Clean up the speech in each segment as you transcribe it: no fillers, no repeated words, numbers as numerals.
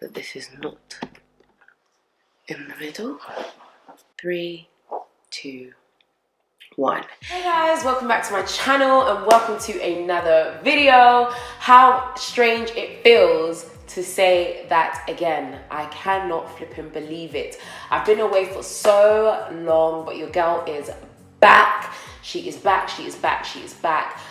that this is not in the middle. 3, 2, 1. Hey guys, welcome back to my channel and welcome to another video. How strange it feels to say that again. I cannot flipping believe it. I've been away for so long, but your girl is back. She is back, she is back, she is back.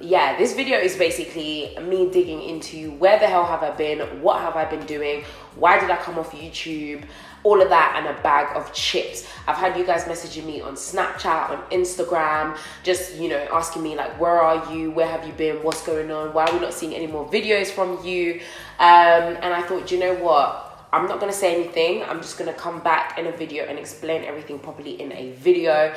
Yeah, this video is basically me digging into where the hell have I been, what have I been doing, why did I come off YouTube, all of that, and a bag of chips. I've had you guys messaging me on Snapchat, on Instagram, just, you know, asking me like, where are you, where have you been, what's going on, why are we not seeing any more videos from you? And I thought, you know what, I'm not going to say anything. I'm just going to come back in a video and explain everything properly in a video.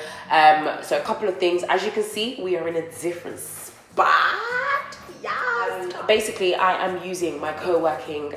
So a couple of things. As you can see, we are in a different spot. Yes. Basically, I am using my co-working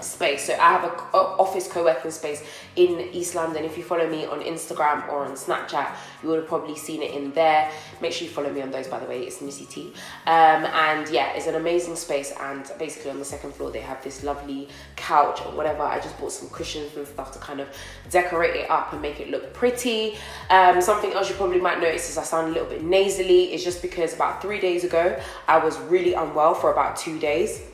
space. So I have an office co-working space in East London. If you follow me on Instagram or on Snapchat, you would have probably seen it in there. Make sure you follow me on those, by the way. It's Nissy T. And yeah, it's an amazing space. And basically on the second floor, they have this lovely couch or whatever. I just bought some cushions and stuff to kind of decorate it up and make it look pretty. Something else you probably might notice is I sound a little bit nasally. It's just because about 3 days ago, I was really unwell for about 2 days.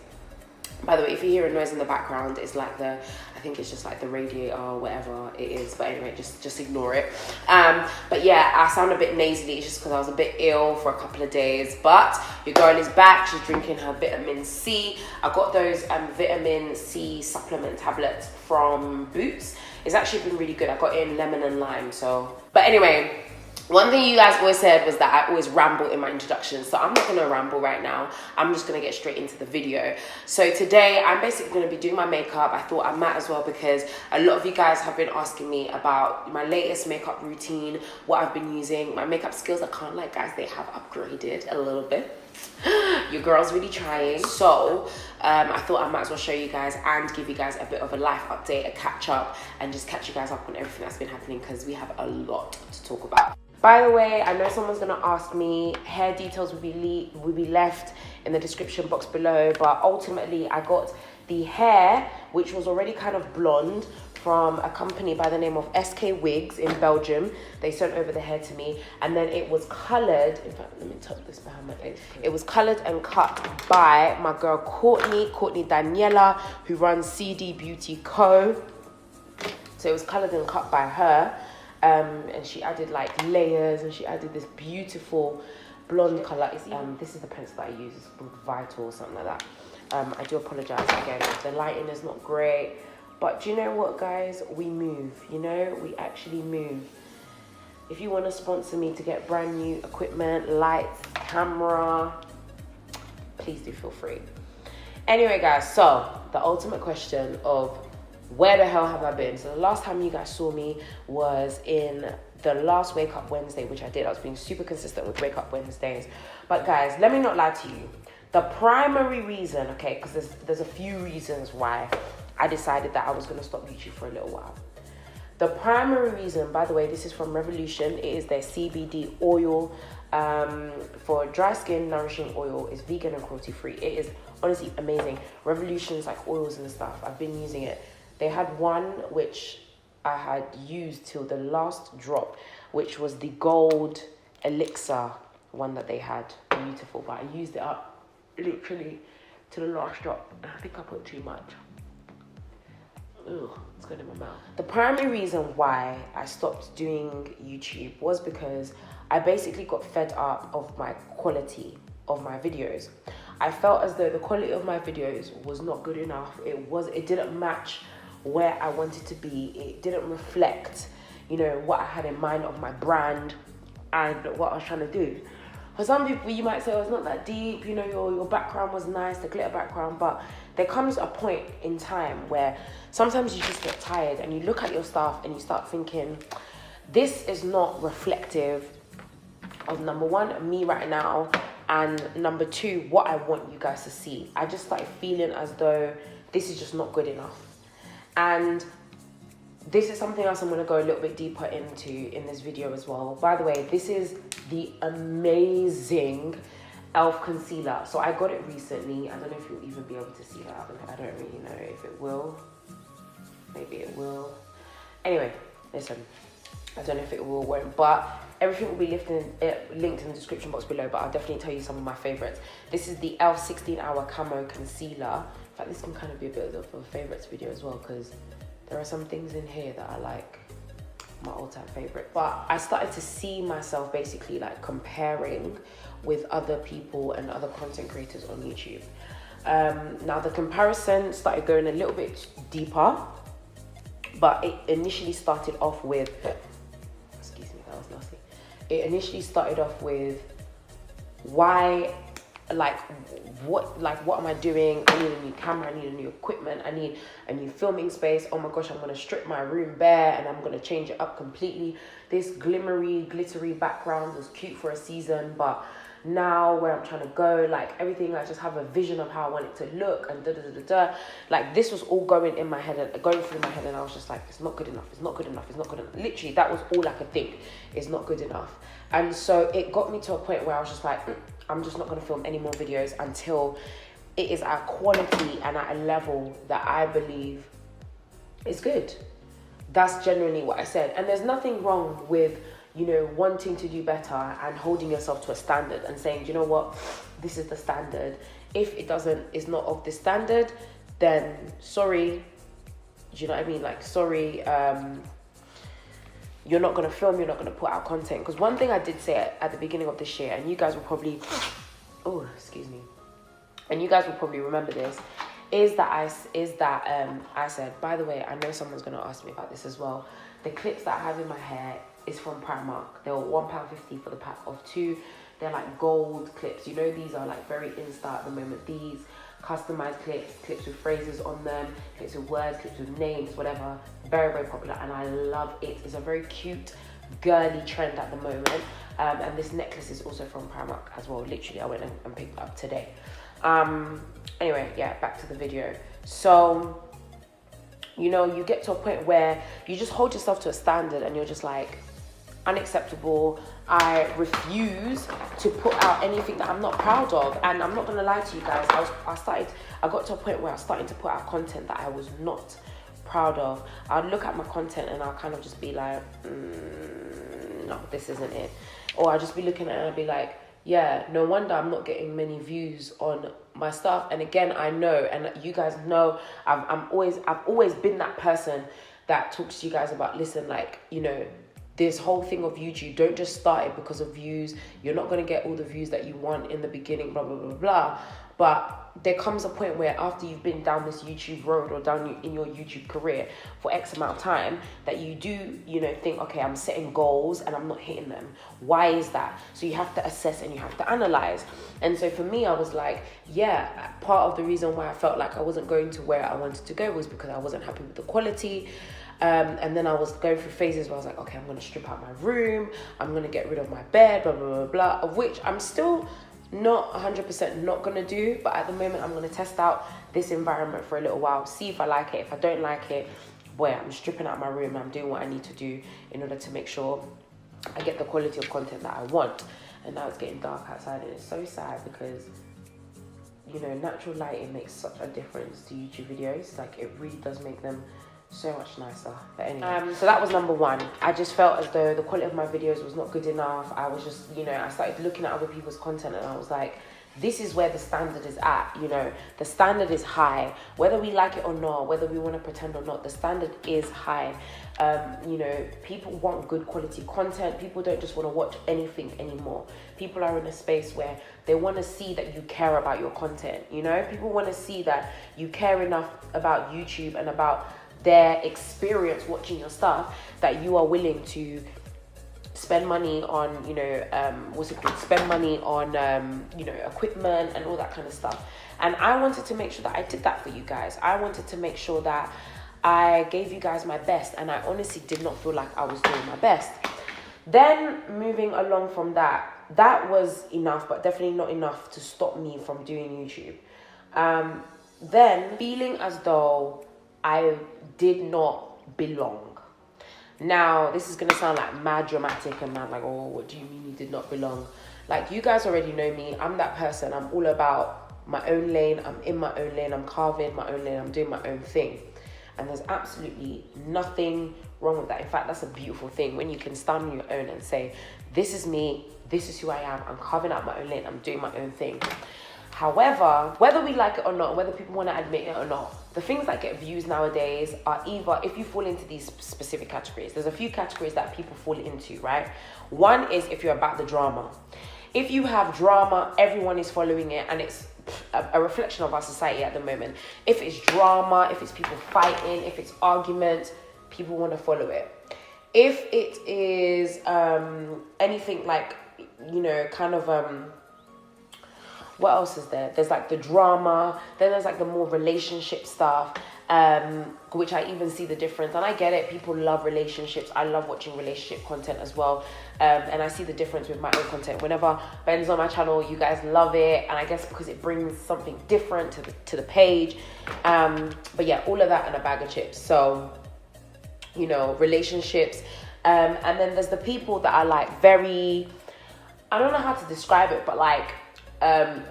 By the way, if you hear a noise in the background, it's like I think it's just like the radiator or whatever it is. But anyway, just ignore it. But yeah, I sound a bit nasally. It's just because I was a bit ill for a couple of days. But your girl is back. She's drinking her vitamin C. I got those vitamin C supplement tablets from Boots. It's actually been really good. I got it in lemon and lime. So, but anyway, one thing you guys always said was that I always ramble in my introductions, so I'm not going to ramble right now. I'm just going to get straight into the video. So today, I'm basically going to be doing my makeup. I thought I might as well because a lot of you guys have been asking me about my latest makeup routine, what I've been using, my makeup skills. I can't lie, guys, they have upgraded a little bit. Your girl's really trying. So I thought I might as well show you guys and give you guys a bit of a life update, a catch up, and just catch you guys up on everything that's been happening because we have a lot to talk about. By the way, I know someone's gonna ask me, hair details will be left in the description box below, but ultimately I got the hair, which was already kind of blonde, from a company by the name of SK Wigs in Belgium. They sent over the hair to me, and then it was colored. In fact, let me tuck this behind my face. It was colored and cut by my girl Courtney Daniela, who runs CD Beauty Co. So it was colored and cut by her. And she added like layers, and she added this beautiful blonde color. This is the pencil that I use. It's called Vital or something like that. I do apologize again if the lighting is not great, but do you know what, guys? We move, you know, we actually move. If you want to sponsor me to get brand new equipment, lights, camera, please do feel free. Anyway, guys, so the ultimate question of where the hell have I been? So the last time you guys saw me was in the last Wake Up Wednesday, which I did. I was being super consistent with Wake Up Wednesdays. But guys, let me not lie to you. The primary reason, okay, because there's a few reasons why I decided that I was going to stop YouTube for a little while. The primary reason, by the way, this is from Revolution. It is their CBD oil for dry skin, nourishing oil. It's vegan and cruelty free. It is honestly amazing. Revolution's like oils and stuff. I've been using it. They had one which I had used till the last drop, which was the gold elixir one that they had. Beautiful, but I used it up literally to the last drop. I think I put too much. Ugh, it's going in my mouth. The primary reason why I stopped doing YouTube was because I basically got fed up of my quality of my videos. I felt as though the quality of my videos was not good enough. It didn't match where I wanted to be. It didn't reflect, you know, what I had in mind of my brand and what I was trying to do. For some people, you might say, oh, it's not that deep, you know, your background was nice, the glitter background, but there comes a point in time where sometimes you just get tired and you look at your stuff and you start thinking, this is not reflective of, number one, me right now, and number two, what I want you guys to see. I just started feeling as though this is just not good enough. And this is something else I'm going to go a little bit deeper into in this video as well. By the way, this is the amazing e.l.f. concealer. So I got it recently. I don't know if you'll even be able to see that. I don't really know if it will. Maybe it will. Anyway, listen. I don't know if it will or won't, but everything will be linked in the description box below, but I'll definitely tell you some of my favorites. This is the e.l.f. 16-Hour Camo Concealer. In fact, this can kind of be a bit of a favorites video as well, because there are some things in here that are like my all-time favorite. But I started to see myself basically like comparing with other people and other content creators on YouTube. Now the comparison started going a little bit deeper, but it initially started off with, excuse me, that was nasty. It initially started off with why, what am I doing? I need a new camera, I need a new equipment, I need a new filming space. Oh my gosh, I'm gonna strip my room bare and I'm gonna change it up completely. This glittery background was cute for a season, but now where I'm trying to go, like everything, I just have a vision of how I want it to look and like this was all going through my head and I was just like, it's not good enough, it's not good enough, it's not good enough. Literally, that was all I could think, it's not good enough. And so it got me to a point where I was just like, I'm just not going to film any more videos until it is at quality and at a level that I believe is good. That's genuinely what I said. And there's nothing wrong with, you know, wanting to do better and holding yourself to a standard and saying, you know what, this is the standard. If it is not of this standard, then sorry, do you know what I mean? Like, sorry, you're not going to film, you're not going to put out content. Because one thing I did say at the beginning of this year, and you guys will probably, oh, excuse me, and you guys will probably remember this, is that I said, by the way, I know someone's going to ask me about this as well. The clips that I have in my hair is from Primark. They were £1.50 for the pack of 2. They're like gold clips. You know, these are like very insta at the moment. These customized clips with phrases on them, clips with words, clips with names, whatever. Very, very popular, and I love it. It's a very cute, girly trend at the moment. And this necklace is also from Primark as well. Literally, I went and picked it up today. Anyway, yeah, back to the video. So, you know, you get to a point where you just hold yourself to a standard and you're just like, unacceptable. I refuse to put out anything that I'm not proud of. And I'm not gonna lie to you guys, I got to a point where I was starting to put out content that I was not proud of. I'd look at my content and I'll kind of just be like, no, this isn't it. Or I'll just be looking at it and I'll be like, yeah, no wonder I'm not getting many views on my stuff. And again, I know, and you guys know, I've always been that person that talks to you guys about, listen, like, you know, this whole thing of YouTube, don't just start it because of views. You're not going to get all the views that you want in the beginning, blah, blah, blah, blah. But there comes a point where after you've been down this YouTube road or down in your YouTube career for X amount of time, that you do, you know, think, okay, I'm setting goals and I'm not hitting them. Why is that? So you have to assess and you have to analyze. And so for me, I was like, yeah, part of the reason why I felt like I wasn't going to where I wanted to go was because I wasn't happy with the quality. And then I was going through phases where I was like, okay, I'm going to strip out my room. I'm going to get rid of my bed, blah, blah, blah, blah, of which I'm still not 100% not going to do. But at the moment, I'm going to test out this environment for a little while, see if I like it. If I don't like it, boy, I'm stripping out my room. I'm doing what I need to do in order to make sure I get the quality of content that I want. And now it's getting dark outside and it's so sad because, you know, natural lighting makes such a difference to YouTube videos. Like, it really does make them so much nicer. But anyway, so that was number one. I just felt as though the quality of my videos was not good enough. I was just, you know, I started looking at other people's content and I was like, this is where the standard is at. You know, the standard is high, whether we like it or not, whether we want to pretend or not, the standard is high. You know, people want good quality content. People don't just want to watch anything anymore. People are in a space where they want to see that you care about your content. You know, people want to see that you care enough about YouTube and about their experience watching your stuff that you are willing to spend money on, you know, spend money on, you know, equipment and all that kind of stuff. And I wanted to make sure that I did that for you guys. I wanted to make sure that I gave you guys my best, and I honestly did not feel like I was doing my best. Then moving along from that, that was enough, but definitely not enough to stop me from doing YouTube. Then feeling as though I did not belong. Now, this is going to sound like mad dramatic and mad like, oh, what do you mean you did not belong? Like, you guys already know me. I'm that person. I'm all about my own lane. I'm in my own lane. I'm carving my own lane. I'm doing my own thing. And there's absolutely nothing wrong with that. In fact, that's a beautiful thing when you can stand on your own and say, this is me. This is who I am. I'm carving out my own lane. I'm doing my own thing. However, whether we like it or not, whether people want to admit it or not, the things that get views nowadays are either, if you fall into these specific categories, there's a few categories that people fall into, right? One is if you're about the drama. If you have drama, everyone is following it, and it's a reflection of our society at the moment. If it's drama, if it's people fighting, if it's arguments, people want to follow it. If it is anything like, you know, kind of what else is there? There's like the drama, then there's like the more relationship stuff, which I even see the difference. And I get it, people love relationships. I love watching relationship content as well. And I see the difference with my own content. Whenever Ben's on my channel, you guys love it. And I guess because it brings something different to the page. But yeah, all of that and a bag of chips. So, you know, relationships. And then there's the people that are like very, I don't know how to describe it, but like,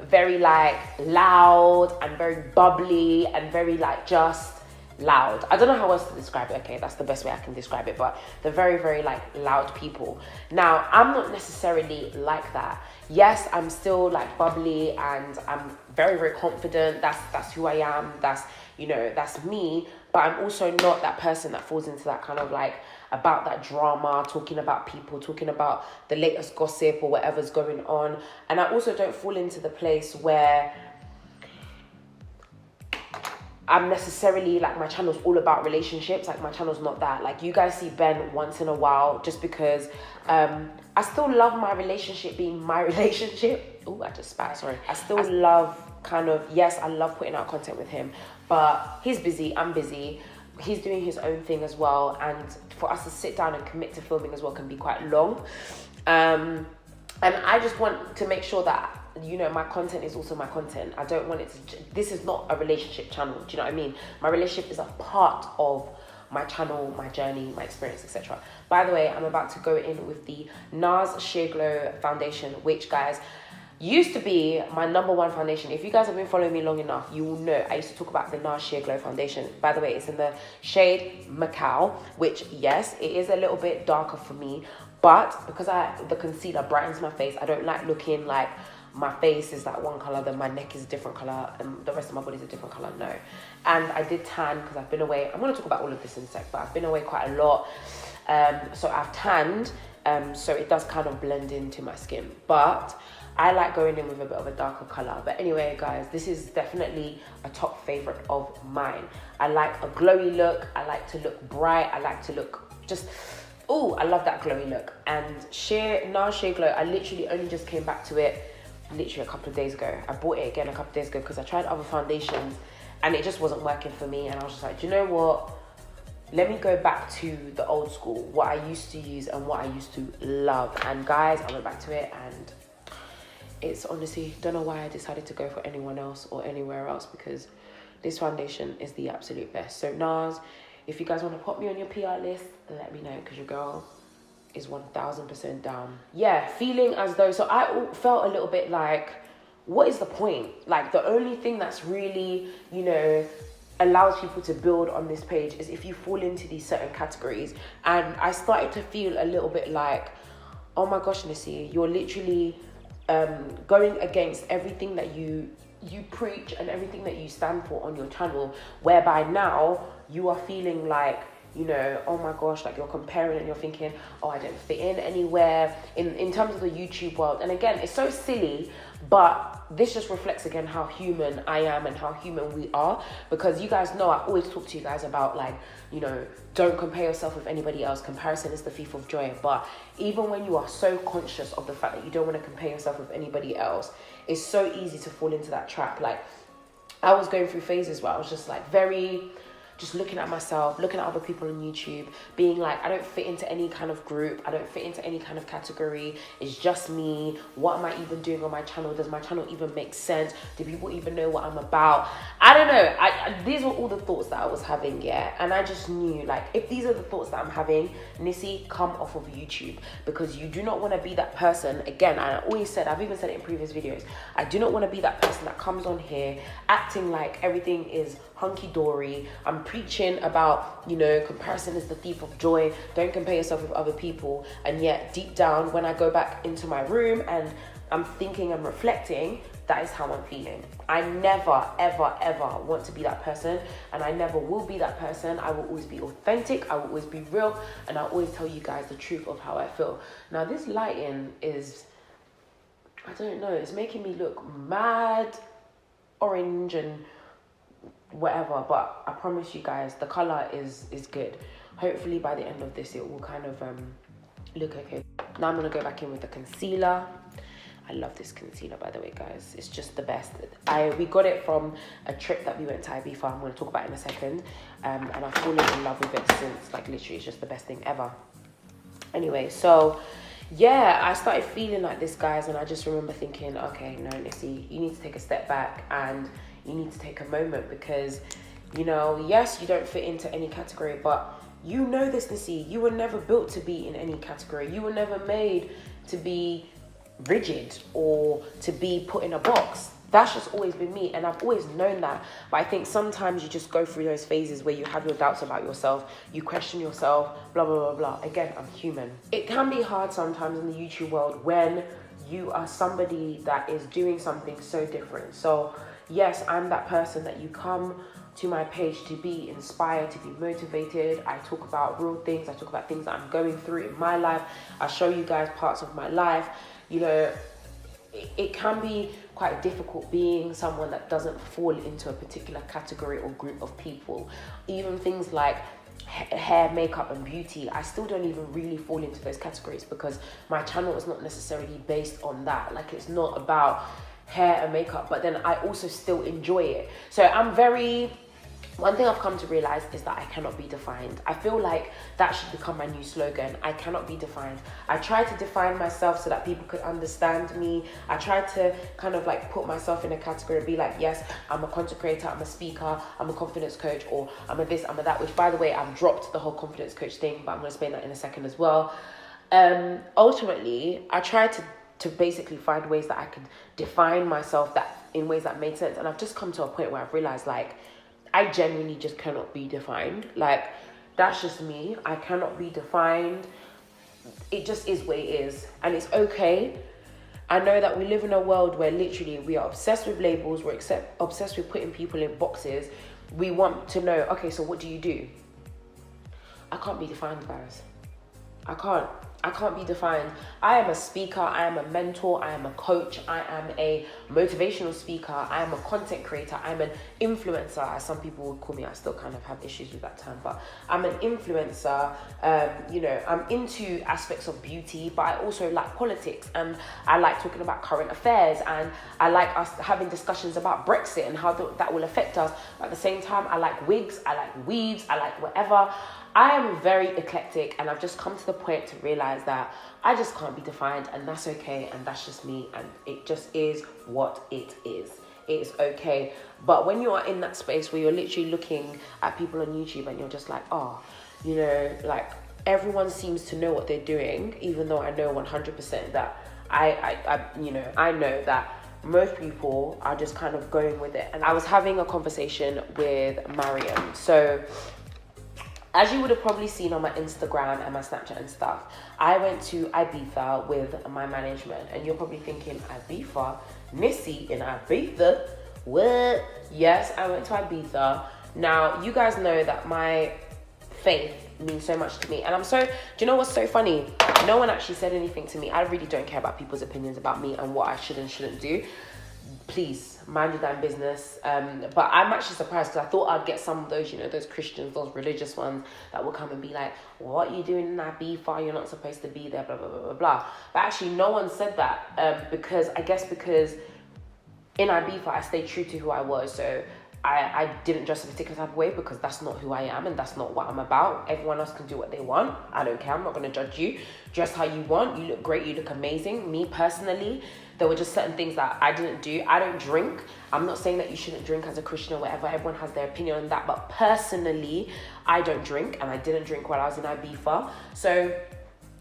very like loud and very bubbly and very like just loud. I don't know how else to describe it. Okay, that's the best way I can describe it, but they're very, very like loud people. Now, I'm not necessarily like that. Yes, I'm still like bubbly and I'm very, very confident. That's who I am. That's, you know, that's me. But I'm also not that person that falls into that kind of like about that drama, talking about people, talking about the latest gossip or whatever's going on. And I also don't fall into the place where I'm necessarily like, my channel's all about relationships. Like, my channel's not that. Like, you guys see Ben once in a while just because I still love my relationship being my relationship. Oh, I just spat, sorry. I still love kind of, yes, I love putting out content with him, but he's busy, I'm busy. He's doing his own thing as well, and for us to sit down and commit to filming as well can be quite long. And I just want to make sure that, you know, my content is also my content. I don't want it to, this is not a relationship channel, do you know what I mean? My relationship is a part of my channel, my journey, my experience, etc. By the way, I'm about to go in with the NARS Sheer Glow foundation, which, guys, used to be my #1 foundation. If you guys have been following me long enough, you will know I used to talk about the NARS Sheer Glow foundation. By the way, it's in the shade Macau, which, yes, it is a little bit darker for me, but because the concealer brightens my face, I don't like looking like my face is that one color, then my neck is a different color, and the rest of my body is a different color. No. And I did tan because I've been away. I'm going to talk about all of this in a sec, but I've been away quite a lot. So I've tanned, so it does kind of blend into my skin. But I like going in with a bit of a darker color. But anyway, guys, this is definitely a top favorite of mine. I like a glowy look. I like to look bright. I like to look just, oh, I love that glowy look. And NARS Sheer Glow, I literally only just came back to it literally a couple of days ago. I bought it again a couple of days ago because I tried other foundations and it just wasn't working for me. And I was just like, do you know what? Let me go back to the old school, what I used to use and what I used to love. And guys, I went back to it and it's honestly, don't know why I decided to go for anyone else or anywhere else, because this foundation is the absolute best. So NARS, if you guys want to put me on your PR list, let me know, because your girl is 1000% down. Yeah, feeling as though, so I felt a little bit like, what is the point? Like, the only thing that's really, you know, allows people to build on this page is if you fall into these certain categories. And I started to feel a little bit like, oh my gosh, Nissy, you're literally going against everything that you preach and everything that you stand for on your channel, whereby now you are feeling like, you know, oh my gosh, like you're comparing and you're thinking, oh, I don't fit in anywhere in terms of the YouTube world. And again, it's so silly, but this just reflects again how human I am and how human we are, because you guys know I always talk to you guys about, like, you know, don't compare yourself with anybody else. Comparison is the thief of joy. But even when you are so conscious of the fact that you don't want to compare yourself with anybody else, it's so easy to fall into that trap. Like, I was going through phases where I was just like very just looking at myself, looking at other people on YouTube, being like, I don't fit into any kind of group, I don't fit into any kind of category, it's just me. What am I even doing on my channel? Does my channel even make sense? Do people even know what I'm about? I don't know. These were all the thoughts that I was having, yeah. And I just knew, like, if these are the thoughts that I'm having, Nissy, come off of YouTube, because you do not want to be that person. Again, I always said, I've even said it in previous videos, I do not want to be that person that comes on here acting like everything is hunky-dory. I'm preaching about, you know, comparison is the thief of joy. Don't compare yourself with other people. And yet deep down, when I go back into my room and I'm thinking and reflecting, that is how I'm feeling. I never, ever, ever want to be that person, and I never will be that person. I will always be authentic, I will always be real, and I'll always tell you guys the truth of how I feel. Now, this lighting is, I don't know, it's making me look mad orange and whatever, but I promise you guys, the color is good. Hopefully by the end of this, it will kind of look okay. Now I'm gonna go back in with the concealer. I love this concealer, by the way, guys. It's just the best. We got it from a trip that we went to Ibiza. I'm going to talk about it in a second. And I've fallen in love with it since. Like, literally, it's just the best thing ever. Anyway, so, yeah, I started feeling like this, guys. And I just remember thinking, okay, no, Nissy, you need to take a step back. And you need to take a moment. Because, you know, yes, you don't fit into any category. But you know this, Nissy. You were never built to be in any category. You were never made to be rigid or to be put in a box. That's just always been me, and I've always known that. But I think sometimes you just go through those phases where you have your doubts about yourself, you question yourself, blah blah blah blah. Again, I'm human. It can be hard sometimes in the YouTube world when you are somebody that is doing something so different. So yes, I'm that person that you come to my page to be inspired, to be motivated. I talk about real things, I talk about things that I'm going through in my life. I show you guys parts of my life. You know, it can be quite difficult being someone that doesn't fall into a particular category or group of people. Even things like hair, makeup and beauty, I still don't even really fall into those categories because my channel is not necessarily based on that. Like, it's not about hair and makeup, but then I also still enjoy it. So one thing I've come to realize is that I cannot be defined. I feel like that should become my new slogan. I cannot be defined. I try to define myself so that people could understand me. I try to kind of like put myself in a category and be like, yes, I'm a content creator, I'm a speaker, I'm a confidence coach, or I'm a this, I'm a that, which, by the way, I've dropped the whole confidence coach thing, but I'm going to explain that in a second as well. Ultimately, I try to basically find ways that I could define myself that in ways that made sense. And I've just come to a point where I've realized, like, I genuinely just cannot be defined. Like, that's just me. I cannot be defined. It just is what it is. And it's okay. I know that we live in a world where literally we are obsessed with labels. We're obsessed with putting people in boxes. We want to know, okay, so what do you do? I can't be defined, guys. I can't be defined. I am a speaker, I am a mentor, I am a coach, I am a motivational speaker, I am a content creator, I'm an influencer, as some people would call me. I still kind of have issues with that term, but I'm an influencer. You know, I'm into aspects of beauty, but I also like politics, and I like talking about current affairs, and I like us having discussions about Brexit and how that will affect us. At the same time, I like wigs, I like weaves, I like whatever. I am very eclectic, and I've just come to the point to realize that I just can't be defined, and that's okay, and that's just me, and it just is what it is. It is okay. But when you are in that space where you're literally looking at people on YouTube and you're just like, oh, you know, like, everyone seems to know what they're doing, even though I know 100% that I know that most people are just kind of going with it. And I was having a conversation with Mariam. So, as you would have probably seen on my Instagram and my Snapchat and stuff, I went to Ibiza with my management. And you're probably thinking, Ibiza? Nissy in Ibiza? What? Yes, I went to Ibiza. Now, you guys know that my faith means so much to me. And do you know what's so funny? No one actually said anything to me. I really don't care about people's opinions about me and what I should and shouldn't do. Please, mind your damn business. But I'm actually surprised, because I thought I'd get some of those, you know, those Christians, those religious ones that will come and be like, what are you doing in Ibiza? You're not supposed to be there, blah, blah, blah, blah, blah. But actually, no one said that, because in Ibiza, I stayed true to who I was. So I didn't dress a particular type of way because that's not who I am and that's not what I'm about. Everyone else can do what they want. I don't care. I'm not going to judge you. Dress how you want. You look great. You look amazing. Me personally, there were just certain things that I didn't do. I don't drink. I'm not saying that you shouldn't drink as a Christian or whatever. Everyone has their opinion on that. But personally, I don't drink, and I didn't drink while I was in Ibiza. So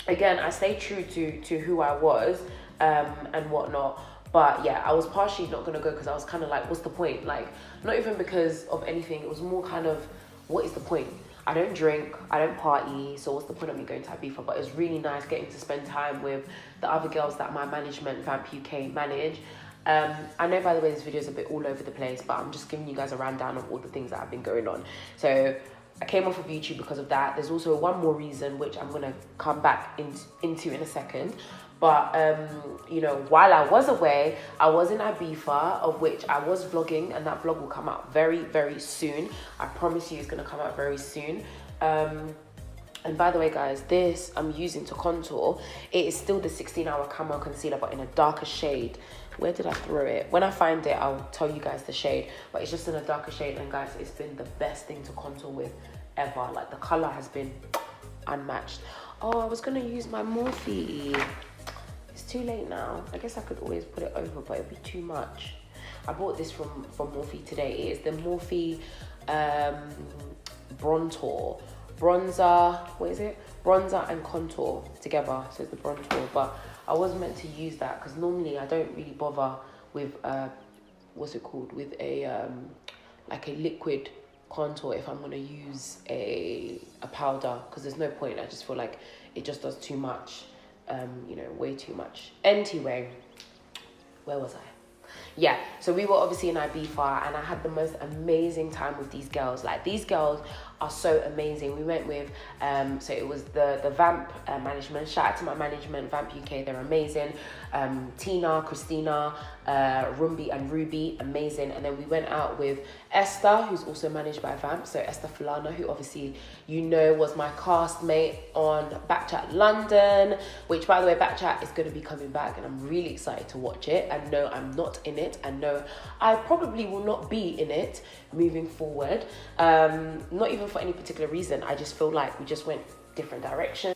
again, I stay true to who I was and whatnot. But yeah, I was partially not going to go because I was kind of like, what's the point? Like, not even because of anything. It was more kind of, what is the point? I don't drink, I don't party, so what's the point of me going to Ibiza? But it was really nice getting to spend time with the other girls that my management, Vamp UK, manage. I know, by the way, this video is a bit all over the place, but I'm just giving you guys a rundown of all the things that have been going on. So I came off of YouTube because of that. There's also one more reason, which I'm going to come back into in a second. But, you know, while I was away, I was in Ibiza, of which I was vlogging, and that vlog will come out very, very soon. I promise you it's going to come out very soon. And by the way, guys, this I'm using to contour. It is still the 16-hour Camo concealer, but in a darker shade. Where did I throw it? When I find it, I'll tell you guys the shade. But it's just in a darker shade, and guys, it's been the best thing to contour with ever. Like, the color has been unmatched. Oh, I was going to use my Morphe. It's too late now. I guess I could always put it over, but it'd be too much. I bought this from Morphe today. It is the Morphe bronzer. What is it? Bronzer and contour together. So it's the bronzer. But I was meant to use that because normally I don't really bother with what's it called? With a like a liquid contour if I'm gonna use a powder, because there's no point. I just feel like it just does too much. You know, way too much. Anyway, where was I? Yeah, so we were obviously in Ibiza, and I had the most amazing time with these girls. Like, these girls are so amazing. We went with, so it was the Vamp management. Shout out to my management, Vamp UK, they're amazing. Tina, Christina, Rumbi and Ruby, amazing. And then we went out with Esther, who's also managed by Vamp. So Esther Fulana, who obviously you know was my castmate on Backchat London, which, by the way, Backchat is going to be coming back, and I'm really excited to watch it. And no, I'm not in it, and no, I probably will not be in it moving forward. Not even for any particular reason. I just feel like we just went different directions.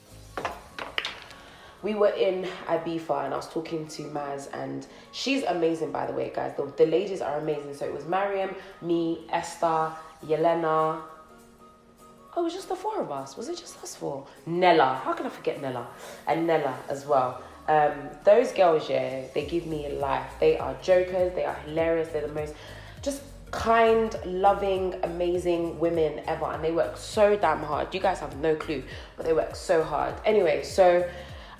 We were in Ibiza, and I was talking to Maz, and she's amazing, by the way, guys. The ladies are amazing. So it was Mariam, me, Esther, Yelena. Oh, it was just the four of us. Was it just us four? Nella. How can I forget Nella? And Nella as well. Those girls, yeah, they give me life. They are jokers. They are hilarious. They're the most just kind, loving, amazing women ever. And they work so damn hard. You guys have no clue, but they work so hard. Anyway, so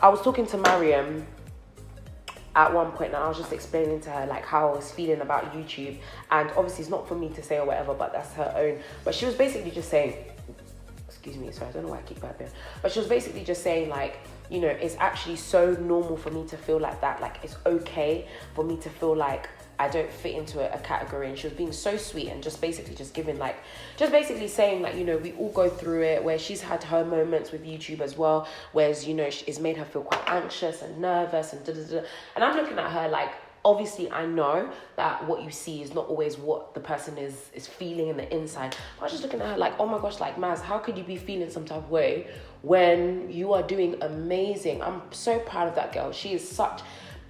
I was talking to Mariam at one point, and I was just explaining to her like how I was feeling about YouTube. And obviously it's not for me to say or whatever, but that's her own. But she was basically just saying, excuse me, sorry, I don't know why I keep burping. But she was basically just saying, like, you know, it's actually so normal for me to feel like that. Like, it's okay for me to feel like I don't fit into a category. And she was being so sweet and just basically just giving like, just basically saying like, you know, we all go through it, where she's had her moments with YouTube as well, whereas, you know, it's made her feel quite anxious and nervous and da-da-da. And I'm looking at her like, obviously I know that what you see is not always what the person is feeling in the inside. I was just looking at her like, oh my gosh, like, Maz, how could you be feeling some type of way when you are doing amazing? I'm so proud of that girl. She is such,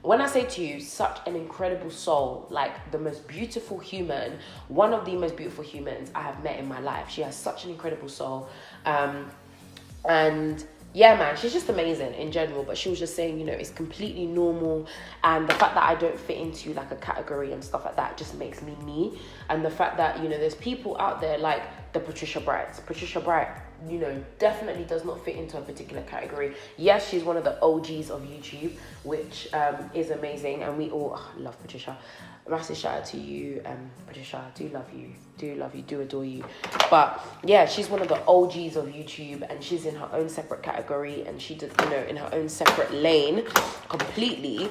when I say to you, such an incredible soul, like the most beautiful human, one of the most beautiful humans I have met in my life. She has such an incredible soul. And yeah, man, she's just amazing in general. But she was just saying, you know, it's completely normal. And the fact that I don't fit into like a category and stuff like that just makes me me. And the fact that, you know, there's people out there like the Patricia Brights. Patricia Bright, you know, definitely does not fit into a particular category. Yes, she's one of the OGs of YouTube, which is amazing. And we all love Patricia. Massive shout out to you, Patricia. I do love you, do adore you. But yeah, she's one of the OGs of YouTube, and she's in her own separate category, and she does, you know, in her own separate lane completely,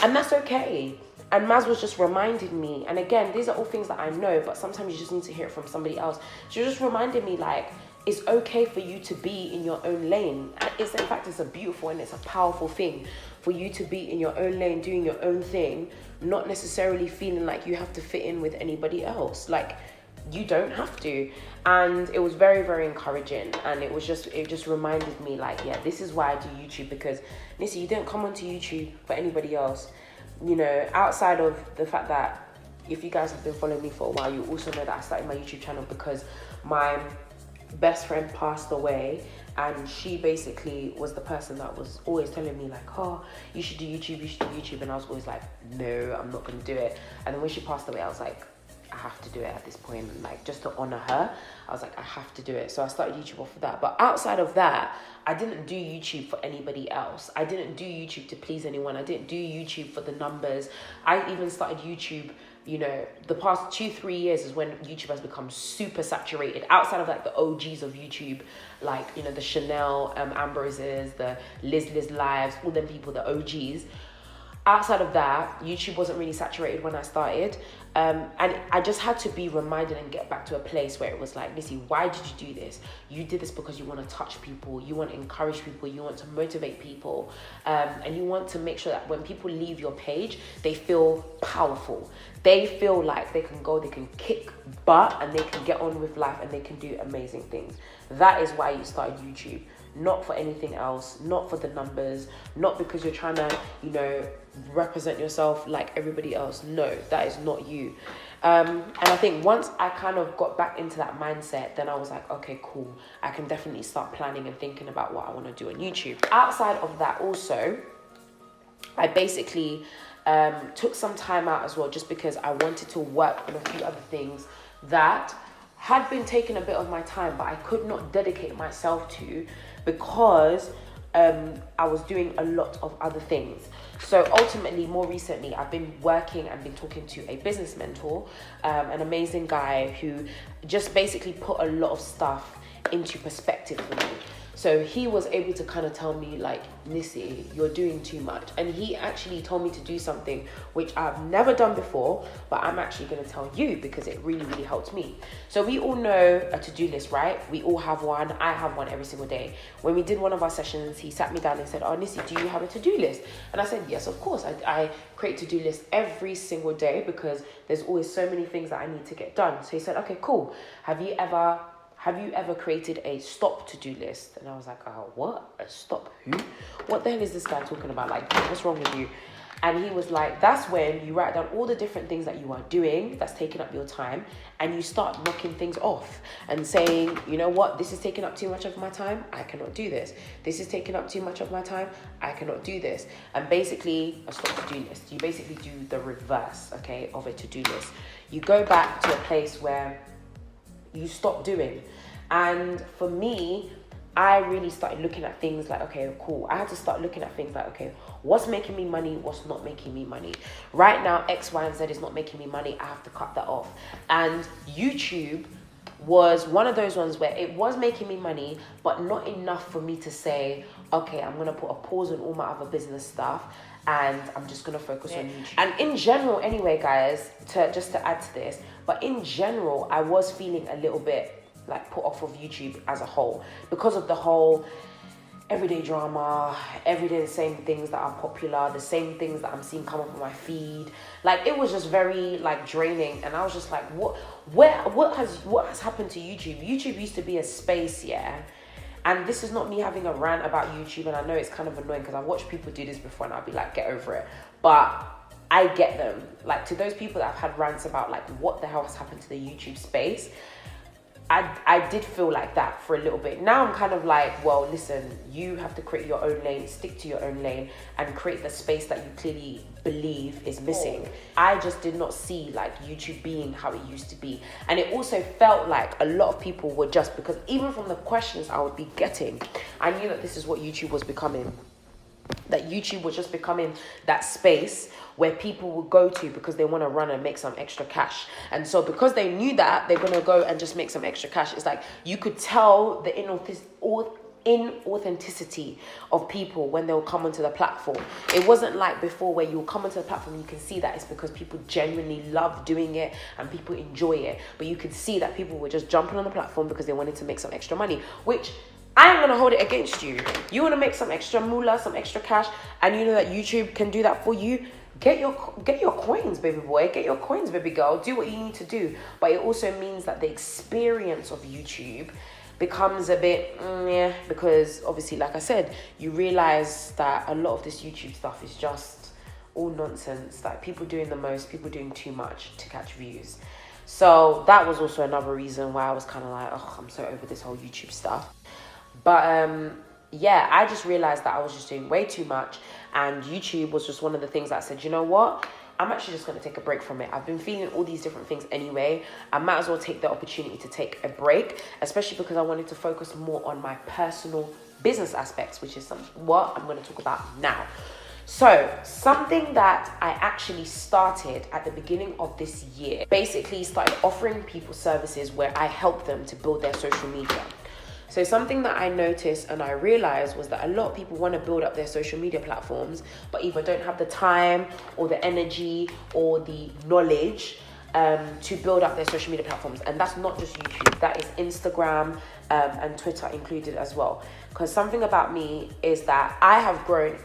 and that's okay. And Maz was just reminding me, and again, these are all things that I know, but sometimes you just need to hear it from somebody else. She was just reminding me, like, it's okay for you to be in your own lane. And it's, in fact, it's a beautiful and it's a powerful thing for you to be in your own lane, doing your own thing, not necessarily feeling like you have to fit in with anybody else. Like, you don't have to. And it was very, very encouraging. And it just reminded me, like, yeah, this is why I do YouTube, because Nissy, you didn't come onto YouTube for anybody else. You know, outside of the fact that if you guys have been following me for a while, you also know that I started my YouTube channel because my best friend passed away, and she basically was the person that was always telling me, like, oh, you should do YouTube, you should do YouTube. And I was always like, no, I'm not going to do it. And then when she passed away, I was like, I have to do it at this point, like, just to honor her. I was like, I have to do it. So I started YouTube off of that. But outside of that, I didn't do YouTube for anybody else. I didn't do YouTube to please anyone. I didn't do YouTube for the numbers. I even started YouTube, you know, the past 2-3 years is when YouTube has become super saturated. Outside of like the OGs of YouTube, like, you know, the Chanel Ambroses, the Liz Lives, all them people, the OGs. Outside of that, YouTube wasn't really saturated when I started. And I just had to be reminded and get back to a place where it was like, Nissy, why did you do this? You did this because you want to touch people, you want to encourage people, you want to motivate people, and you want to make sure that when people leave your page, they feel powerful. They feel like they can go, they can kick butt, and they can get on with life, and they can do amazing things. That is why you started YouTube. Not for anything else, not for the numbers, not because you're trying to, you know, represent yourself like everybody else. No, that is not you. And I think once I kind of got back into that mindset, then I was like, okay, cool. I can definitely start planning and thinking about what I want to do on YouTube. Outside of that also, I basically took some time out as well, just because I wanted to work on a few other things that had been taking a bit of my time, but I could not dedicate myself to because I was doing a lot of other things. So ultimately, more recently, I've been working and been talking to a business mentor, an amazing guy who just basically put a lot of stuff into perspective for me. So he was able to kind of tell me, like, Nissy, you're doing too much. And he actually told me to do something which I've never done before, but I'm actually going to tell you because it really, really helped me. So we all know a to-do list, right? We all have one. I have one every single day. When we did one of our sessions, he sat me down and said, oh, Nissy, do you have a to-do list? And I said, yes, of course. I create to-do lists every single day because there's always so many things that I need to get done. So he said, okay, cool. Have you ever created a stop to-do list? And I was like, oh, what? A stop who? What the hell is this guy talking about? Like, what's wrong with you? And he was like, that's when you write down all the different things that you are doing that's taking up your time, and you start knocking things off and saying, you know what, this is taking up too much of my time, I cannot do this. This is taking up too much of my time, I cannot do this. And basically, a stop to-do list, you basically do the reverse, okay, of a to-do list. You go back to a place where you stop doing. And for me, I really started looking at things like, okay, cool. I had to start looking at things like, okay, what's making me money? What's not making me money? Right now, X, Y, and Z is not making me money. I have to cut that off. And YouTube was one of those ones where it was making me money, but not enough for me to say, okay, I'm going to put a pause on all my other business stuff and I'm just going to focus on YouTube. And in general, anyway, guys, just to add to this, but in general, I was feeling a little bit like put off of YouTube as a whole because of the whole everyday drama, everyday the same things that are popular, the same things that I'm seeing come up on my feed. Like, it was just very like draining, and I was just like, what has happened to YouTube? YouTube used to be a space, yeah. And this is not me having a rant about YouTube, and I know it's kind of annoying because I've watched people do this before and I'll be like, get over it. But I get them. Like, to those people that have had rants about like what the hell has happened to the YouTube space, I did feel like that for a little bit. Now I'm kind of like, well, listen, you have to create your own lane, stick to your own lane, and create the space that you clearly believe is missing. I just did not see like YouTube being how it used to be. And it also felt like a lot of people were just, because even from the questions I would be getting, I knew that this is what YouTube was becoming. That YouTube was just becoming that space where people would go to because they want to run and make some extra cash. And so because they knew that they're going to go and just make some extra cash, it's like you could tell the inauthenticity of people when they'll come onto the platform. It wasn't like before where you'll come onto the platform and you can see that it's because people genuinely love doing it and people enjoy it. But you could see that people were just jumping on the platform because they wanted to make some extra money, which I am going to hold it against you. You want to make some extra moolah, some extra cash, and you know that YouTube can do that for you? get your coins, baby boy, get your coins, baby girl, do what you need to do. But it also means that the experience of YouTube becomes a bit yeah, because obviously, like I said, you realize that a lot of this YouTube stuff is just all nonsense, like people doing the most, people doing too much to catch views. So that was also another reason why I was kind of like, oh, I'm so over this whole YouTube stuff. But yeah, I just realized that I was just doing way too much, and YouTube was just one of the things that I said, you know what, I'm actually just going to take a break from it. I've been feeling all these different things anyway. I might as well take the opportunity to take a break, especially because I wanted to focus more on my personal business aspects, which is what I'm going to talk about now. So something that I actually started at the beginning of this year, basically started offering people services where I help them to build their social media. So something that I noticed and I realized was that a lot of people want to build up their social media platforms, but either don't have the time or the energy or the knowledge to build up their social media platforms. And that's not just YouTube, that is Instagram and Twitter included as well. Because something about me is that I have grown,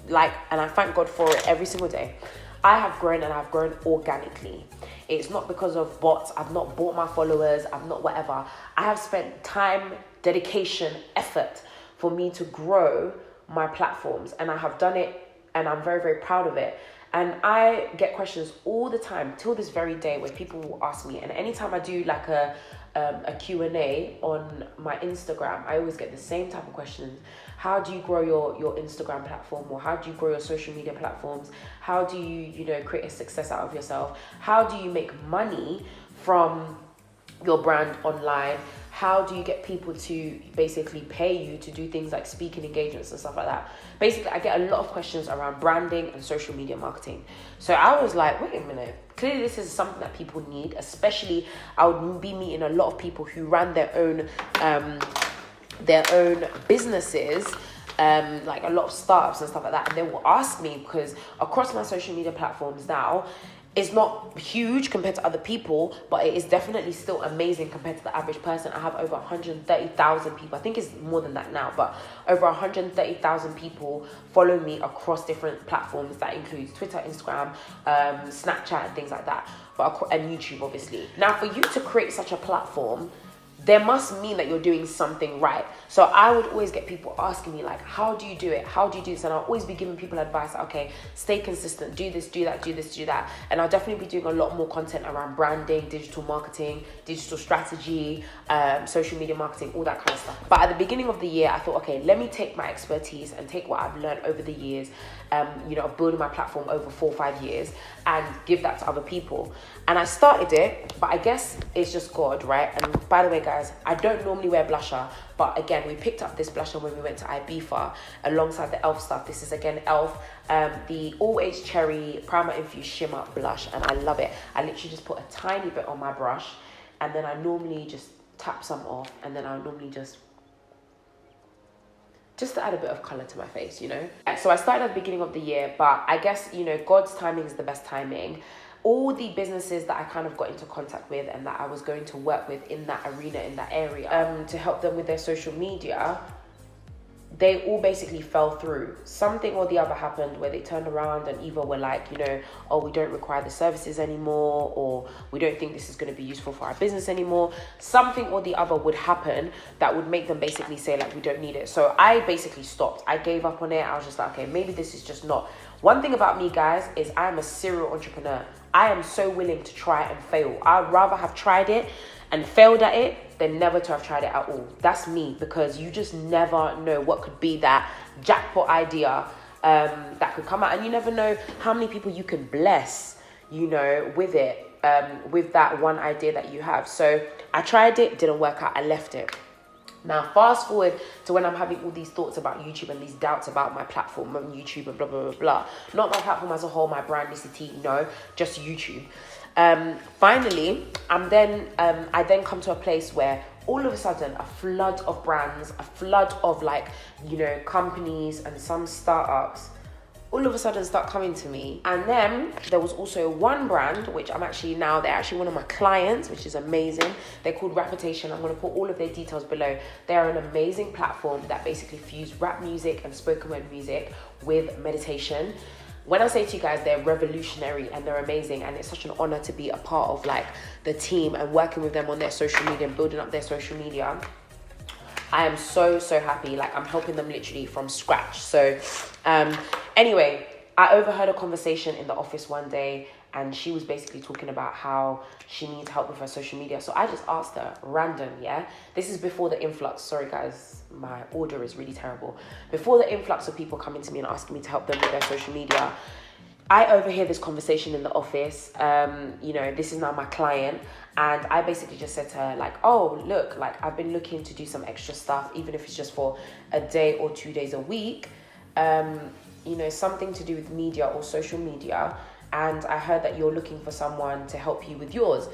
and I thank God for it every single day. I have grown, and I've grown organically. It's not because of bots. I've not bought my followers. I've not whatever. I have spent time, dedication, effort for me to grow my platforms, and I have done it, and I'm very, very proud of it. And I get questions all the time till this very day where people will ask me, and anytime I do like a Q&A on my Instagram, I always get the same type of questions. How do you grow your Instagram platform, or how do you grow your social media platforms? How do you create a success out of yourself? How do you make money from your brand online? How do you get people to basically pay you to do things like speaking engagements and stuff like that? Basically, I get a lot of questions around branding and social media marketing. So I was like, wait a minute. Clearly, this is something that people need, especially I would be meeting a lot of people who ran their own businesses, like a lot of startups and stuff like that. And they will ask me, because across my social media platforms now, it's not huge compared to other people, but it is definitely still amazing compared to the average person. I have over 130,000 people. I think it's more than that now, but over 130,000 people follow me across different platforms. That includes Twitter, Instagram, Snapchat, and things like that, and YouTube, obviously. Now, for you to create such a platform, there must mean that you're doing something right. So I would always get people asking me, like, how do you do it? How do you do this? And I'll always be giving people advice. Okay, stay consistent, do this, do that, do this, do that. And I'll definitely be doing a lot more content around branding, digital marketing, digital strategy, social media marketing, all that kind of stuff. But at the beginning of the year, I thought, okay, let me take my expertise and take what I've learned over the years, building my platform over 4 or 5 years, and give that to other people. And I started it, but I guess it's just God, right? And by the way, guys, I don't normally wear blusher, but again, we picked up this blusher when we went to Ibiza alongside the e.l.f. stuff. This is again e.l.f. The All Age Cherry Primer Infused Shimmer Blush, and I love it. I literally just put a tiny bit on my brush, and then I normally just tap some off, and then I'll normally just to add a bit of color to my face, So I started at the beginning of the year, but I guess, God's timing is the best timing. All the businesses that I kind of got into contact with and that I was going to work with in that arena, in that area, to help them with their social media, they all basically fell through. Something or the other happened where they turned around and either were like, oh, we don't require the services anymore, or we don't think this is going to be useful for our business anymore. Something or the other would happen that would make them basically say, like, we don't need it. So I basically stopped. I gave up on it. I was just like, okay, maybe this is just not. One thing about me, guys, is I am a serial entrepreneur. I am so willing to try and fail. I'd rather have tried it and failed at it than never to have tried it at all. That's me, because you just never know what could be that jackpot idea that could come out, and you never know how many people you can bless, with it, with that one idea that you have. So I tried it, didn't work out, I left it. Now, fast forward to when I'm having all these thoughts about YouTube and these doubts about my platform on YouTube and blah, blah, blah, blah. Not my platform as a whole, my brand, Nissy, no, just YouTube. Finally, I then come to a place where all of a sudden a flood of brands, a flood of companies and some startups all of a sudden start coming to me. And then there was also one brand, which they're actually one of my clients, which is amazing. They're called Reputation. I'm going to put all of their details below. They're an amazing platform that basically fuse rap music and spoken word music with meditation. when I say to you guys, they're revolutionary and they're amazing, and it's such an honor to be a part of like the team and working with them on their social media and building up their social media. I am so happy. Like, I'm helping them literally from scratch. So anyway, I overheard a conversation in the office one day, and she was basically talking about how she needs help with her social media. So I just asked her, random, yeah? This is before the influx. Sorry guys, my order is really terrible. Before the influx of people coming to me and asking me to help them with their social media, I overhear this conversation in the office. You know, this is now my client. And I basically just said to her, like, oh, look, like, I've been looking to do some extra stuff, even if it's just for a day or 2 days a week. You know, something to do with media or social media. And I heard that you're looking for someone to help you with yours.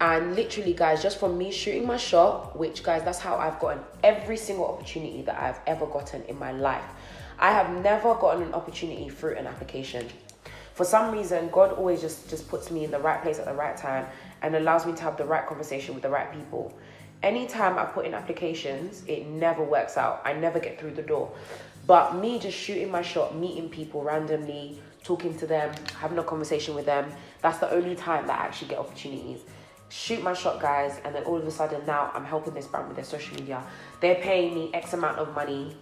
And literally, guys, just from me shooting my shot, which, guys, that's how I've gotten every single opportunity that I've ever gotten in my life. I have never gotten an opportunity through an application. For some reason, God always just puts me in the right place at the right time and allows me to have the right conversation with the right people. Anytime I put in applications, it never works out. I never get through the door. But me just shooting my shot, meeting people randomly, talking to them, having a conversation with them, that's the only time that I actually get opportunities. Shoot my shot, guys, and then all of a sudden now I'm helping this brand with their social media. They're paying me X amount of money,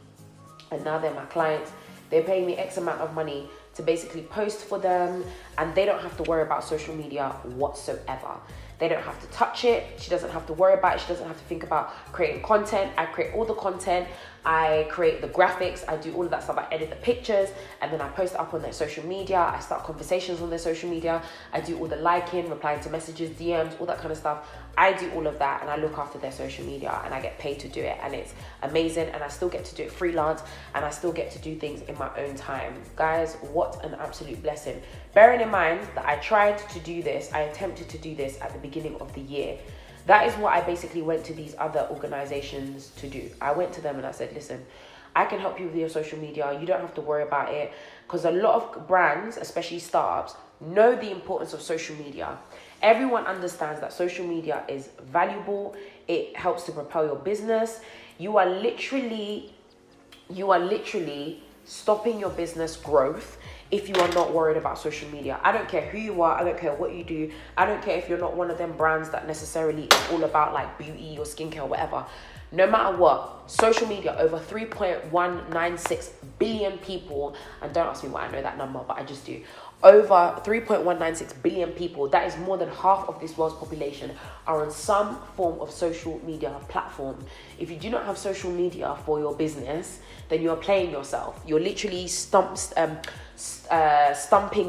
and now they're my clients. They're paying me X amount of money to basically post for them, and they don't have to worry about social media whatsoever. They don't have to touch it. She doesn't have to worry about it. She doesn't have to think about creating content. I create all the content. I create the graphics. I do all of that stuff. I edit the pictures, and then I post it up on their social media. I start conversations on their social media. I do all the liking, replying to messages, DMs, all that kind of stuff. I do all of that, and I look after their social media, and I get paid to do it, and it's amazing. And I still get to do it freelance, and I still get to do things in my own time. Guys, what an absolute blessing. Bearing in mind that I tried to do this, I attempted to do this at the beginning of the year. That is what I basically went to these other organizations to do. I went to them and I said, listen, I can help you with your social media. You don't have to worry about it. Because a lot of brands, especially startups, know the importance of social media. Everyone understands that social media is valuable. It helps to propel your business. You are literally stopping your business growth if you are not worried about social media. I don't care who you are. I don't care what you do. I don't care if you're not one of them brands that necessarily is all about like beauty or skincare or whatever. No matter what, social media, over 3.196 billion people, and don't ask me why I know that number, but I just do. Over 3.196 billion people, that is more than half of this world's population, are on some form of social media platform. If you do not have social media for your business, then you are playing yourself. You're literally stumping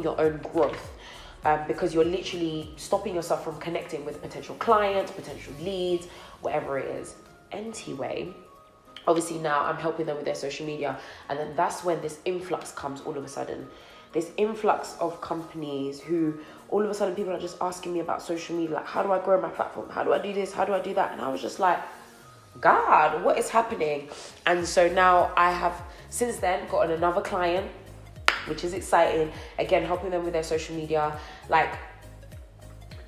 your own growth. Because you're literally stopping yourself from connecting with potential clients, potential leads, whatever it is. Anyway, obviously now I'm helping them with their social media, and then that's when this influx comes all of a sudden. This influx of companies who all of a sudden people are just asking me about social media, like, how do I grow my platform? How do I do this? How do I do that? And I was just like, God, what is happening? And so now I have since then gotten another client, which is exciting. Again, helping them with their social media. Like,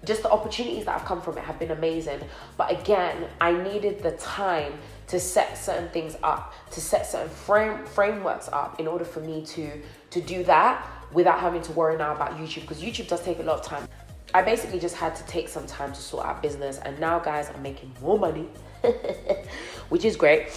just the opportunities that have come from it have been amazing. But again, I needed the time to set certain things up, to set certain frameworks up in order for me to do that without having to worry now about YouTube, because YouTube does take a lot of time. I basically just had to take some time to sort out business, and now, guys, I'm making more money, which is great.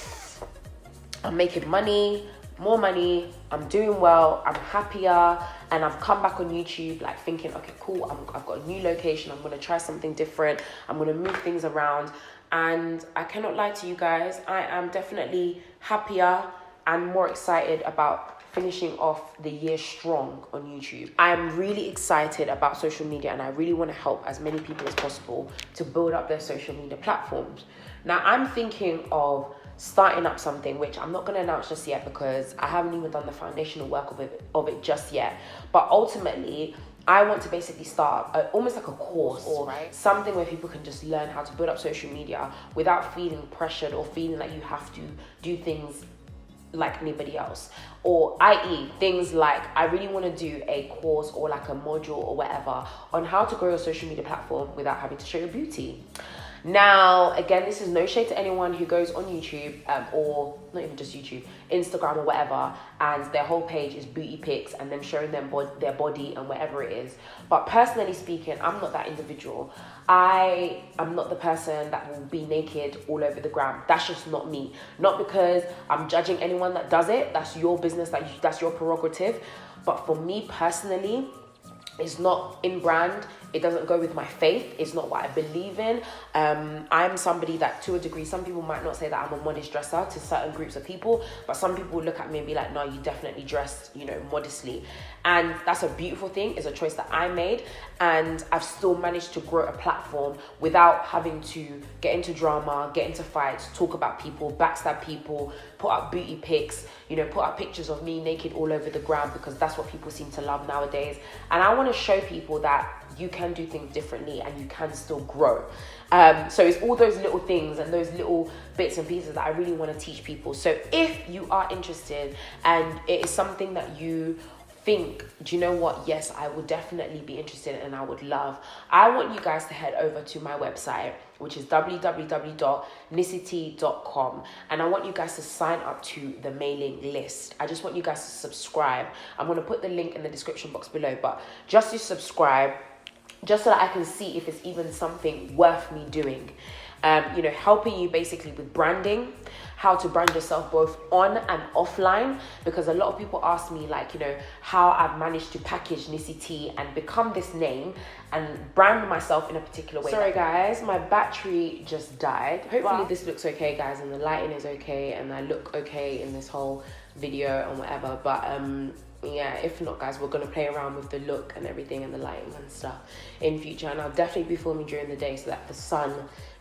I'm making money, more money, I'm doing well, I'm happier, and I've come back on YouTube like thinking, okay, cool, I've got a new location, I'm gonna try something different, I'm gonna move things around, and I cannot lie to you guys, I am definitely happier and more excited about finishing off the year strong on YouTube. I'm really excited about social media, and I really want to help as many people as possible to build up their social media platforms. Now, I'm thinking of starting up something which I'm not going to announce just yet because I haven't even done the foundational work of it just yet. But ultimately, I want to basically start almost like a course or something where people can just learn how to build up social media without feeling pressured or feeling like you have to do things like anybody else, or i.e. things like I really want to do a course or like a module or whatever on how to grow your social media platform without having to show your beauty. Now, again, this is no shade to anyone who goes on YouTube, or not even just YouTube, Instagram or whatever, and their whole page is booty pics and them showing their body and whatever it is. But personally speaking, I'm not that individual. I am not the person that will be naked all over the gram. That's just not me. Not because I'm judging anyone that does it. That's your business, that's your prerogative. But for me personally, it's not in brand. It doesn't go with my faith. It's not what I believe in. I'm somebody that, to a degree, some people might not say that I'm a modest dresser to certain groups of people, but some people look at me and be like, no, you definitely dress, modestly. And that's a beautiful thing. It's a choice that I made. And I've still managed to grow a platform without having to get into drama, get into fights, talk about people, backstab people, put up booty pics, put up pictures of me naked all over the ground, because that's what people seem to love nowadays. And I want to show people that you can do things differently and you can still grow. So it's all those little things and those little bits and pieces that I really want to teach people. So if you are interested and it is something that you think, do you know what, yes, I would definitely be interested and I would love, I want you guys to head over to my website, which is www.nissyt.com, and I want you guys to sign up to the mailing list. I just want you guys to subscribe. I'm going to put the link in the description box below, but just to subscribe, just so that I can see if it's even something worth me doing. Helping you basically with branding, how to brand yourself both on and offline, because a lot of people ask me how I've managed to package Nissy T and become this name and brand myself in a particular way. Sorry guys, my battery just died. Hopefully this looks okay, guys, and the lighting is okay and I look okay in this whole video and whatever, but yeah, if not, guys, we're going to play around with the look and everything and the lighting and stuff in future, and I'll definitely be filming during the day so that the sun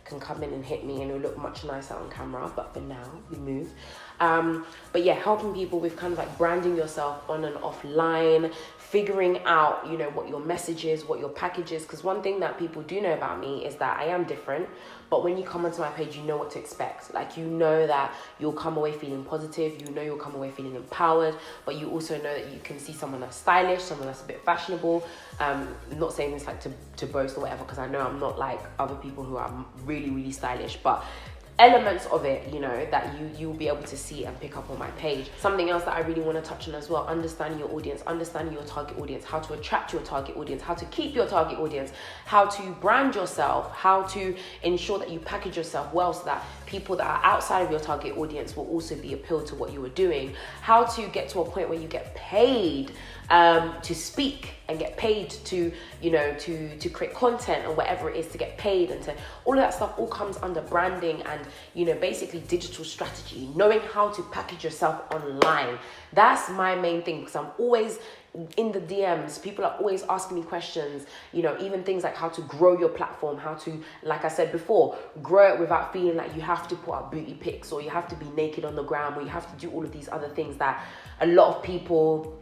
can come in and hit me and it'll look much nicer on camera. But for now, we move. But yeah, helping people with kind of like branding yourself on and offline, figuring out, what your message is, what your package is. Because one thing that people do know about me is that I am different. But when you come onto my page, you know what to expect. Like, you know that you'll come away feeling positive. You know you'll come away feeling empowered. But you also know that you can see someone that's stylish, someone that's a bit fashionable. Not saying this like to boast or whatever, because I know I'm not like other people who are really, really stylish. But elements of it, that you'll be able to see and pick up on my page. Something else that I really want to touch on as well, understanding your audience, understanding your target audience, how to attract your target audience, how to keep your target audience, how to brand yourself, how to ensure that you package yourself well so that people that are outside of your target audience will also be appealed to what you are doing, how to get to a point where you get paid to speak and get paid to create content and whatever it is, to get paid, and to all of that stuff all comes under branding and basically digital strategy, knowing how to package yourself online. That's my main thing, because I'm always in the DMs, people are always asking me questions, even things like how to grow your platform, how to, like I said before, grow it without feeling like you have to put up booty pics or you have to be naked on the ground or you have to do all of these other things that a lot of people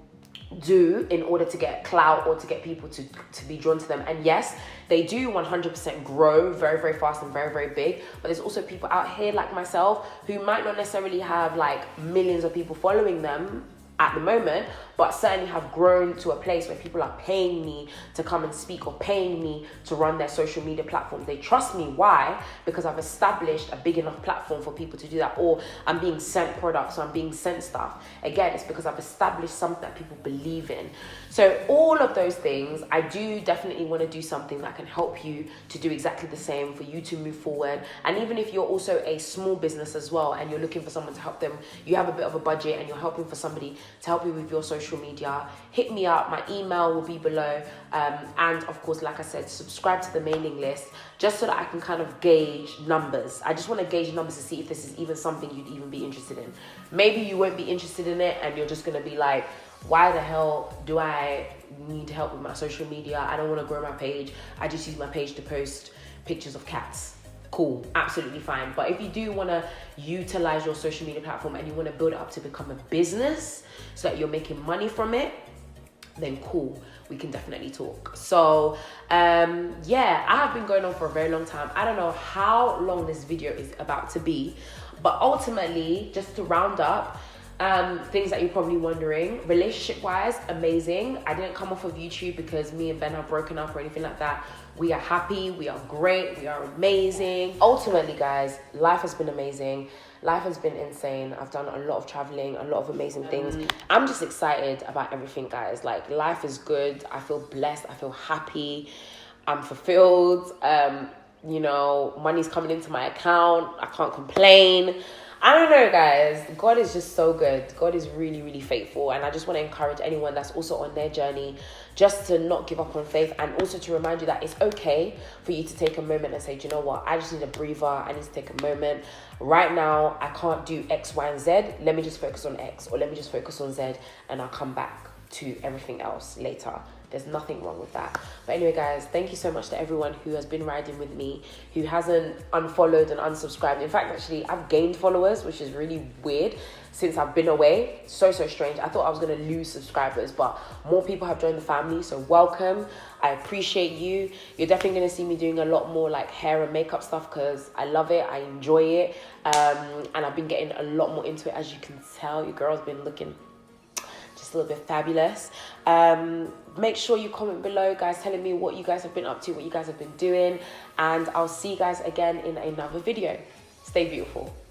do in order to get clout or to get people to be drawn to them. And yes, they do 100% grow very, very fast and very, very big, but there's also people out here like myself who might not necessarily have like millions of people following them at the moment, but certainly have grown to a place where people are paying me to come and speak or paying me to run their social media platforms. They trust me. Why? Because I've established a big enough platform for people to do that, or I'm being sent products or I'm being sent stuff. Again, it's because I've established something that people believe in. So all of those things, I do definitely want to do something that can help you to do exactly the same, for you to move forward. And even if you're also a small business as well and you're looking for someone to help them, you have a bit of a budget and you're helping for somebody to help you with your social media, hit me up. My email will be below. And of course, like I said, subscribe to the mailing list just so that I can kind of gauge numbers. I just want to gauge numbers to see if this is even something you'd even be interested in. Maybe you won't be interested in it and you're just going to be like, why the hell do I need help with my social media? I don't want to grow my page. I just use my page to post pictures of cats. Cool, absolutely fine. But if you do want to utilize your social media platform and you want to build it up to become a business so that you're making money from it, then cool, we can definitely talk. So yeah, I have been going on for a very long time. I don't know how long this video is about to be, but ultimately, just to round up, Things that you're probably wondering. Relationship wise, amazing. I didn't come off of YouTube because me and Ben have broken up or anything like that. We are happy, we are great, we are amazing. Ultimately, guys, life has been amazing. Life has been insane. I've done a lot of traveling, a lot of amazing things. I'm just excited about everything, guys. Like, life is good. I feel blessed. I feel happy. I'm fulfilled. You know, money's coming into my account. I can't complain. I don't know, guys. God is just so good. God is really, really faithful. And I just want to encourage anyone that's also on their journey just to not give up on faith, and also to remind you that it's okay for you to take a moment and say, do you know what? I just need a breather. I need to take a moment. Right now, I can't do X, Y, and Z. Let me just focus on X, or let me just focus on Z, and I'll come back to everything else later. There's nothing wrong with that. But anyway, guys, thank you so much to everyone who has been riding with me, who hasn't unfollowed and unsubscribed. In fact, actually, I've gained followers, which is really weird since I've been away. So strange. I thought I was going to lose subscribers, but more people have joined the family. So welcome. I appreciate you. You're definitely going to see me doing a lot more like hair and makeup stuff because I love it. I enjoy it. And I've been getting a lot more into it. As you can tell, your girl's been looking just a little bit fabulous. Make sure you comment below, guys, telling me what you guys have been up to, what you guys have been doing, and I'll see you guys again in another video. Stay beautiful.